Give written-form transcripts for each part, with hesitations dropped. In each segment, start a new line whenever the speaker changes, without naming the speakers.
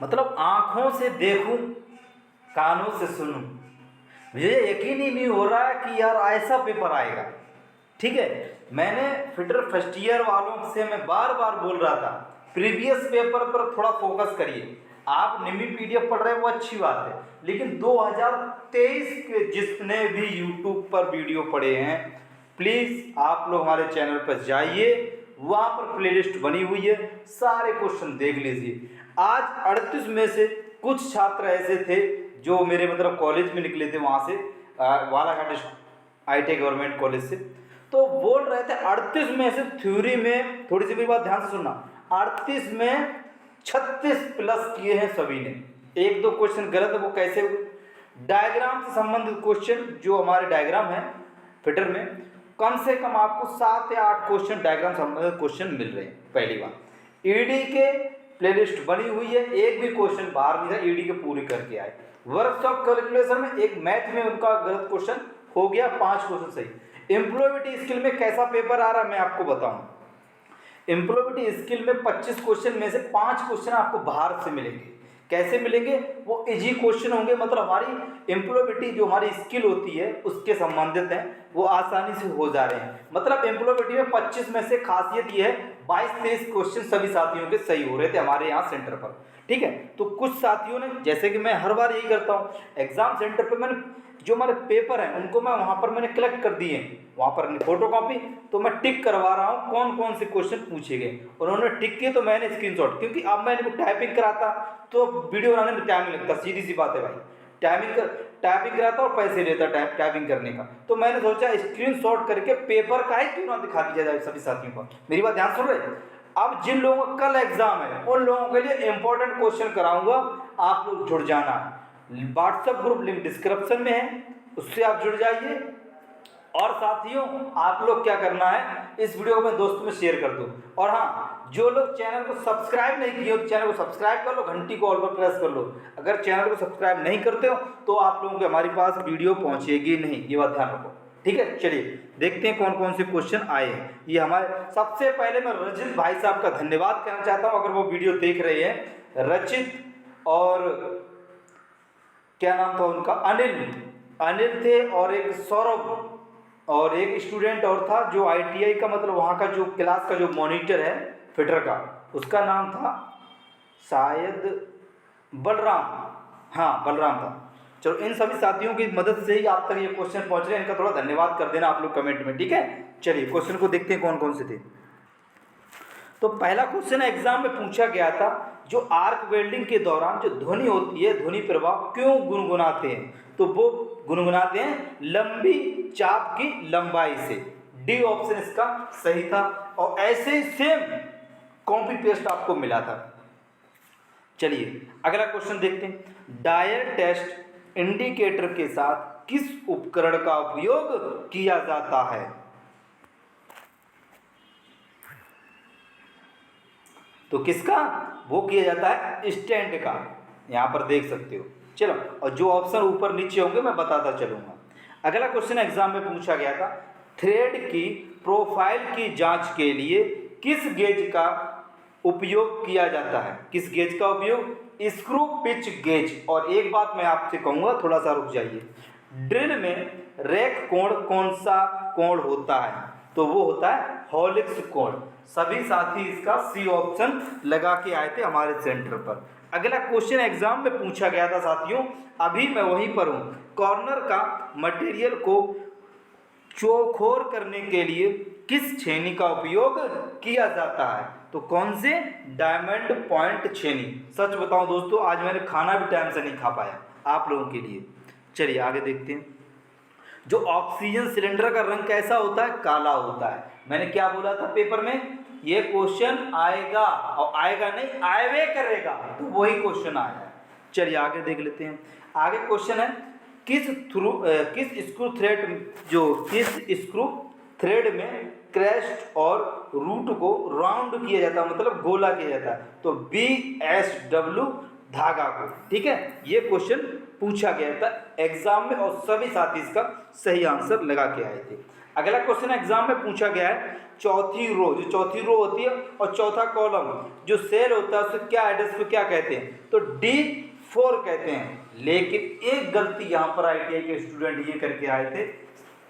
मतलब आँखों से देखूं, कानों से सुनूं, मुझे यकीन ही नहीं हो रहा है कि यार ऐसा पेपर आएगा। ठीक है, मैंने फिटर फर्स्ट ईयर वालों से मैं बार बार बोल रहा था प्रीवियस पेपर पर थोड़ा फोकस करिए। आप निमी पीडीएफ पढ़ रहे हैं वो अच्छी बात है, लेकिन 2023 के जितने भी यूट्यूब पर वीडियो पड़े हैं, प्लीज़ आप लोग हमारे चैनल पर जाइए, वहाँ पर प्लेलिस्ट बनी हुई है, सारे क्वेश्चन देख लीजिए। आज 38 में से कुछ छात्र ऐसे थे जो मेरे मतलब कॉलेज में निकले थे, वहाँ से बालाघाट IIT गवर्नमेंट कॉलेज से, तो बोल रहे थे 38 में से थ्योरी में, थोड़ी सी मेरी बात ध्यान से सुनना, 38 में 36 प्लस किए हैं सभी ने। एक दो क्वेश्चन गलत है, वो कैसे हुए? डायग्राम से संबंधित क्वेश्चन, जो हमारे डायग्राम है फिटर में, कम से कम आपको 7 या 8 क्वेश्चन डायग्राम संबंधित क्वेश्चन मिल रहे हैं। पहली बात, ईडी के प्लेलिस्ट बनी हुई है, एक भी क्वेश्चन बाहर नहीं था, ईडी के पूरी करके आए। वर्कशॉप कैलकुलेशन में एक मैथ में उनका गलत क्वेश्चन हो गया, 5 क्वेश्चन सही। एम्प्लॉयबिलिटी स्किल में कैसा पेपर आ रहा है मैं आपको बताऊं। एम्प्लॉयबिलिटी स्किल में 25 क्वेश्चन में से 5 क्वेश्चन आपको बाहर से मिलेंगे। कैसे मिलेंगे? वो इजी क्वेश्चन होंगे, मतलब हमारी एम्प्लॉयबिलिटी जो हमारी स्किल होती है उसके संबंधित हैं, वो आसानी से हो जा रहे हैं। मतलब एम्प्लॉयबिलिटी में 25 में से खासियत ये है 22-23 क्वेश्चन सभी साथियों के सही हो रहे थे हमारे यहाँ सेंटर पर। ठीक है, तो कुछ साथियों ने, जैसे कि मैं हर बार यही करता हूँ, एग्जाम सेंटर पर मैंने जो हमारे पेपर हैं उनको मैं वहाँ पर मैंने कलेक्ट कर दिए, वहाँ पर फोटो कॉपी, तो मैं टिक करवा रहा हूँ कौन कौन से क्वेश्चन पूछे गए। उन्होंने टिक किए तो मैंने स्क्रीनशॉट, क्योंकि अब मैंने टाइपिंग कराता तो वीडियो बनाने में टाइम लगता, सीधी सी बात है भाई। टाइपिंग कराता और पैसे लेता टाइपिंग करने का, तो मैंने सोचा स्क्रीनशॉट करके पेपर का ही क्यों ना दिखा दिया जाए सभी साथियों को। मेरी बात ध्यान सुन रहे? अब जिन लोगों का कल एग्जाम है उन लोगों के लिए इंपॉर्टेंट क्वेश्चन कराऊंगा, आप लोग जुड़ जाना है। व्हाट्सएप ग्रुप लिंक डिस्क्रिप्शन में है, उससे आप जुड़ जाइए। और साथियों, आप लोग क्या करना है, इस वीडियो को मैं दोस्तों में शेयर कर दो। और हाँ, जो लोग चैनल को सब्सक्राइब नहीं किए हो तो चैनल को सब्सक्राइब कर लो, घंटी को ऑल पर प्रेस कर लो। अगर चैनल को सब्सक्राइब नहीं करते हो तो आप लोगों के हमारे पास वीडियो पहुंचेगी नहीं, ये बात ध्यान रखो। ठीक है, चलिए देखते हैं कौन कौन से क्वेश्चन आए हैं। ये हमारे, सबसे पहले मैं रचित भाई साहब का धन्यवाद करना चाहता हूँ, अगर वो वीडियो देख रहे हैं। रचित और क्या नाम था उनका, अनिल थे, और एक सौरभ, और एक स्टूडेंट और था जो ITI का, मतलब वहाँ का जो क्लास का जो मॉनिटर है फिटर का, उसका नाम था शायद बलराम, हाँ बलराम था। चलो, इन सभी साथियों की मदद से ही आप तक ये क्वेश्चन पहुँच रहे हैं, इनका थोड़ा धन्यवाद कर देना आप लोग कमेंट में। ठीक है, चलिए क्वेश्चन को देखते हैं कौन कौन से थे। तो पहला क्वेश्चन एग्जाम में पूछा गया था, जो आर्क वेल्डिंग के दौरान जो ध्वनि होती है, ध्वनि प्रवाह क्यों गुनगुनाते हैं? तो वो गुनगुनाते हैं लंबी चाप की लंबाई से। डी ऑप्शन इसका सही था, और ऐसे ही सेम कॉपी पेस्ट आपको मिला था। चलिए अगला क्वेश्चन देखते हैं। डायल टेस्ट इंडिकेटर के साथ किस उपकरण का उपयोग किया जाता है? तो किसका वो किया जाता है? स्टैंड का, यहाँ पर देख सकते हो। चलो, और जो ऑप्शन ऊपर नीचे होंगे मैं बताता चलूँगा। अगला क्वेश्चन एग्जाम में पूछा गया था, थ्रेड की प्रोफाइल की जांच के लिए किस गेज का उपयोग किया जाता है? किस गेज का उपयोग? Screw pitch gauge. और एक बात मैं आपसे कहूँगा, थोड़ा सा रुक जाइए, ड्रिल में रैक कोण कौन सा कोण होता है? तो वो होता है हॉलिक्स कोण। सभी साथी इसका सी ऑप्शन लगा के आए थे हमारे सेंटर पर। अगला क्वेश्चन एग्जाम में पूछा गया था साथियों, अभी मैं वहीं पर हूँ, कॉर्नर का मटेरियल को चौखोर करने के लिए किस छेनी का उपयोग किया जाता है? तो कौन से? डायमंड पॉइंट छेनी। सच बताऊं दोस्तों, आज मैंने खाना भी टाइम से नहीं खा पाया आप लोगों के लिए। चलिए आगे देखते हैं। जो ऑक्सीजन सिलेंडर का रंग कैसा होता है? काला होता है। मैंने क्या बोला था पेपर में, ये क्वेश्चन आएगा, और आएगा नहीं आएवे करेगा, तो वही क्वेश्चन आया। चलिए आगे देख लेते हैं। आगे क्वेश्चन है, किस स्क्रू थ्रेड में क्रेस्ट और रूट को राउंड किया जाता है, मतलब गोला किया जाता है? तो BSW धागा को। ठीक है, ये क्वेश्चन पूछा गया था एग्जाम में, और सभी साथी इसका सही आंसर लगा के आए थे। अगला क्वेश्चन एग्जाम में पूछा गया है, चौथी रो, जो चौथी रो होती है और चौथा कॉलम जो सेल होता है, उसे क्या एड्रेस पे क्या कहते हैं, तो D4 कहते हैं। लेकिन एक गलती यहाँ पर ITI के स्टूडेंट ये करके आए थे,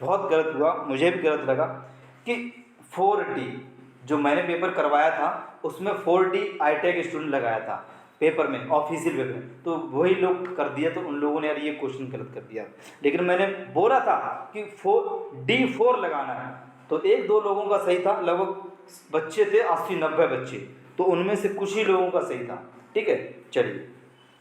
बहुत गलत हुआ, मुझे भी गलत लगा कि 4D जो मैंने पेपर करवाया था उसमें 4D ITI के स्टूडेंट लगाया था पेपर में, ऑफिशियल पेपर में, तो वही लोग कर दिया, तो उन लोगों ने यार ये क्वेश्चन गलत कर दिया। लेकिन मैंने बोला था कि D4 लगाना है, तो एक दो लोगों का सही था, लगभग बच्चे थे 80-90 बच्चे, तो उनमें से कुछ ही लोगों का सही था। ठीक है, चलिए,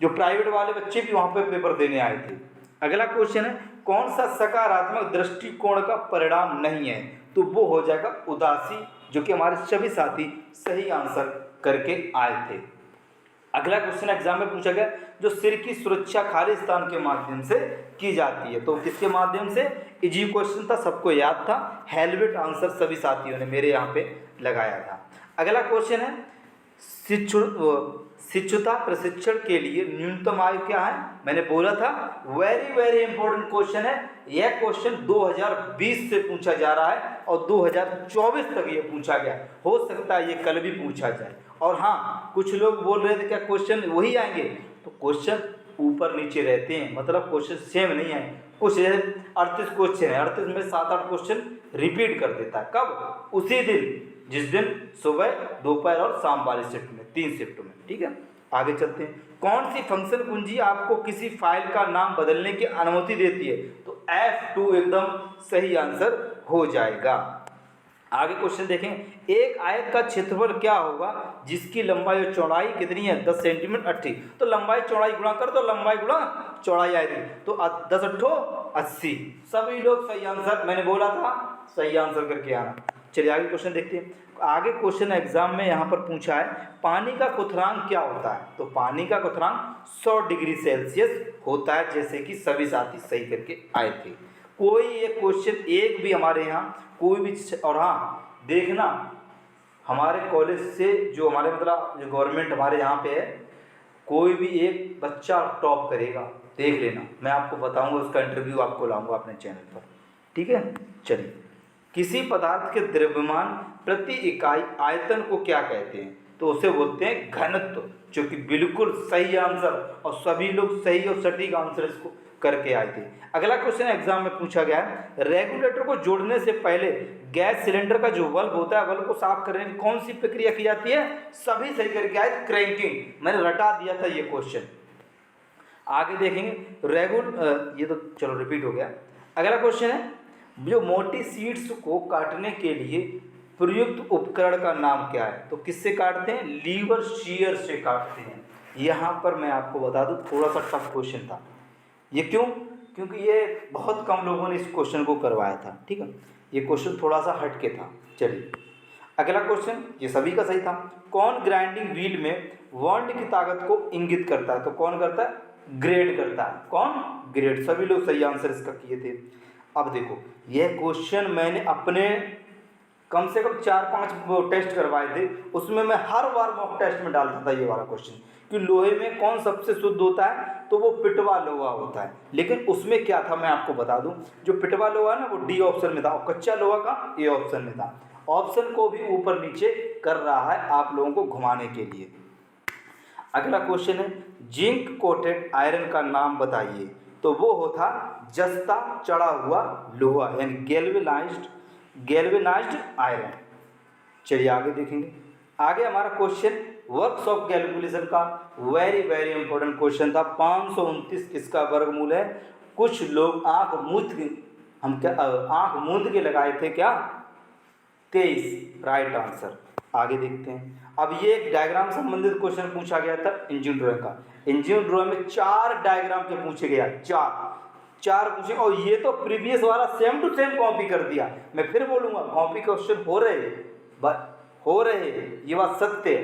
जो प्राइवेट वाले बच्चे भी वहाँ पे पेपर देने आए थे। अगला क्वेश्चन है, कौन सा सकारात्मक दृष्टिकोण का परिणाम नहीं है, तो वो हो जाएगा उदासी, जो कि हमारे सभी साथी सही आंसर करके आए थे। अगला क्वेश्चन एग्जाम में पूछा गया, जो सिर की सुरक्षा खाली स्थान के माध्यम से की जाती है, तो किसके माध्यम से, इजी क्वेश्चन था, सबको याद था, हेलमेट आंसर सभी साथियों ने मेरे यहाँ पे लगाया था। अगला क्वेश्चन है, शिक्षुता प्रशिक्षण के लिए न्यूनतम आयु क्या है, मैंने बोला था वेरी वेरी इंपॉर्टेंट क्वेश्चन है। यह क्वेश्चन 2020 से पूछा जा रहा है और 2024 तक ये पूछा गया, हो सकता है ये कल भी पूछा जाए। और हाँ, कुछ लोग बोल रहे थे क्या क्वेश्चन वही आएंगे, तो क्वेश्चन ऊपर नीचे रहते हैं, मतलब क्वेश्चन सेम नहीं है। कुछ 38 क्वेश्चन है, 38 में 7-8 क्वेश्चन रिपीट कर देता है, कब, उसी दिन जिस दिन सुबह, दोपहर और शाम वाली शिफ्ट में, 3 शिफ्ट में। ठीक है, आगे चलते हैं। कौन सी फंक्शन कुंजी आपको किसी फाइल का नाम बदलने की अनुमति देती है, तो F2 एकदम सही आंसर हो जाएगा। आगे क्वेश्चन देखें, एक आयत का क्षेत्रफल क्या होगा जिसकी लंबाई और चौड़ाई कितनी है, 10 सेंटीमीटर 80, तो लंबाई चौड़ाई गुणा कर दो, लंबाई गुणा चौड़ाई आएगी, तो 10 8 80। सभी लोग सही आंसर, मैंने बोला था सही आंसर करके आना। चलिए आगे क्वेश्चन देखते हैं। आगे क्वेश्चन एग्जाम में यहाँ पर पूछा है, पानी का क्वथनांक क्या होता है, तो पानी का क्वथनांक 100 डिग्री सेल्सियस होता है, जैसे कि सभी साथी सही करके आए थे। कोई एक क्वेश्चन एक भी हमारे यहाँ कोई भी, और हाँ देखना, हमारे कॉलेज से जो हमारे मतलब जो गवर्नमेंट हमारे यहाँ पे है, कोई भी एक बच्चा टॉप करेगा, देख लेना, मैं आपको बताऊंगा, उसका इंटरव्यू आपको लाऊंगा अपने चैनल पर। ठीक है, चलिए, किसी पदार्थ के द्रव्यमान प्रति इकाई आयतन को क्या कहते हैं, तो उसे बोलते हैं घनत्व, जो कि बिल्कुल सही आंसर, और सभी लोग सही और सटीक आंसर इसको करके आए थे। अगला क्वेश्चन एग्जाम में पूछा गया है, रेगुलेटर को जोड़ने से पहले गैस सिलेंडर का जो बल्ब होता है, बल्ब को साफ करने की कौन सी प्रक्रिया की जाती है, सभी सही करके आए, क्रैंकिंग, मैंने रटा दिया था ये क्वेश्चन। आगे देखेंगे, ये तो चलो रिपीट हो गया। अगला क्वेश्चन है, जो मोटी सीड्स को काटने के लिए प्रयुक्त उपकरण का नाम क्या है, तो किससे काटते हैं, लीवर शीयर से काटते हैं। यहाँ पर मैं आपको बता दूं, थोड़ा सा टफ क्वेश्चन था ये, क्यों, क्योंकि ये बहुत कम लोगों ने इस क्वेश्चन को करवाया था। ठीक है, ये क्वेश्चन थोड़ा सा हटके था। चलिए अगला क्वेश्चन, ये सभी का सही था। कौन ग्राइंडिंग व्हील में वॉन्ड की ताकत को इंगित करता है, तो कौन करता है, ग्रेड करता है, कौन, ग्रेड, सभी लोग सही आंसर इसका किए थे। अब देखो, यह क्वेश्चन मैंने अपने कम से कम 4-5 टेस्ट करवाए थे, उसमें मैं हर बार मॉक टेस्ट में डालता था ये वाला क्वेश्चन, कि लोहे में कौन सबसे शुद्ध होता है, तो वो पिटवा लोहा होता है। लेकिन उसमें क्या था, मैं आपको बता दूं, जो पिटवा लोहा ना वो डी ऑप्शन में था, और कच्चा लोहा का ए ऑप्शन में था। ऑप्शन को भी ऊपर नीचे कर रहा है आप लोगों को घुमाने के लिए। अगला क्वेश्चन है, जिंक कोटेड आयरन का नाम बताइए, तो वो होता जस्ता चढ़ा हुआ लोहा, यानी गैल्वेनाइज्ड आयरन। चलिए आगे देखेंगे। आगे हमारा क्वेश्चन वर्क्स ऑफ कैलकुलेशन का वेरी वेरी इंपॉर्टेंट क्वेश्चन था। 529 किसका वर्गमूल है, कुछ लोग आंख मूंद के लगाए थे क्या, 23 राइट आंसर। आगे देखते हैं। अब ये एक डायग्राम संबंधित क्वेश्चन पूछा गया था इंजन ड्राइंग का। इंजन ड्राइंग में 4 डायग्राम के पूछे गया, चार पूछे, और ये तो प्रीवियस वाला सेम टू सेम कॉपी कर दिया। मैं फिर बोलूँगा, कॉपी क्वेश्चन हो रहे, ये बात सत्य है।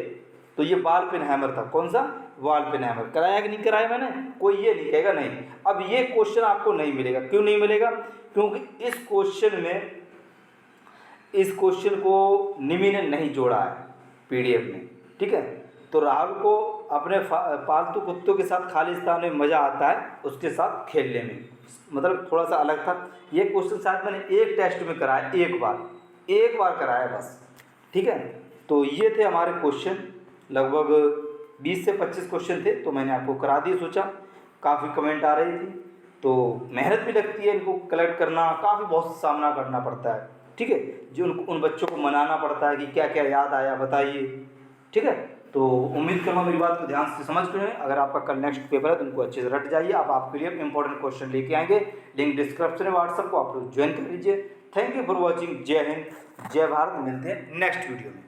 तो ये बॉल पेन हैमर था, कौन सा, बॉल पेन हैमर, कराया कि नहीं कराया मैंने, कोई ये नहीं कहेगा नहीं। अब ये क्वेश्चन आपको नहीं मिलेगा, क्यों नहीं मिलेगा, क्योंकि इस क्वेश्चन को निमी ने नहीं जोड़ा है पीडीएफ में। ठीक है, तो राहुल को अपने पालतू कुत्तों के साथ खाली स्थान में मज़ा आता है, उसके साथ खेलने में, मतलब थोड़ा सा अलग था। ये क्वेश्चन शायद मैंने एक टेस्ट में कराया, एक बार कराया बस। ठीक है। तो ये थे हमारे क्वेश्चन, लगभग 20 से 25 क्वेश्चन थे, तो मैंने आपको करा दिए। सोचा काफ़ी कमेंट आ रही थी, तो मेहनत भी लगती है इनको कलेक्ट करना, काफ़ी बहुत सामना करना पड़ता है, ठीक है। जो उन बच्चों को मनाना पड़ता है कि क्या क्या याद आया बताइए, ठीक है। तो उम्मीद करूँगा मेरी बात को ध्यान से समझ गए। अगर आपका कल नेक्स्ट पेपर है तो उनको अच्छे से रट जाइए। आप आपके लिए इंपॉर्टेंट क्वेश्चन लेके आएंगे, लिंक डिस्क्रिप्शन में व्हाट्सएप को आप लोग ज्वाइन कर लीजिए। Thank you for watching. जय हिंद, जय भारत। मिलते हैं नेक्स्ट वीडियो में।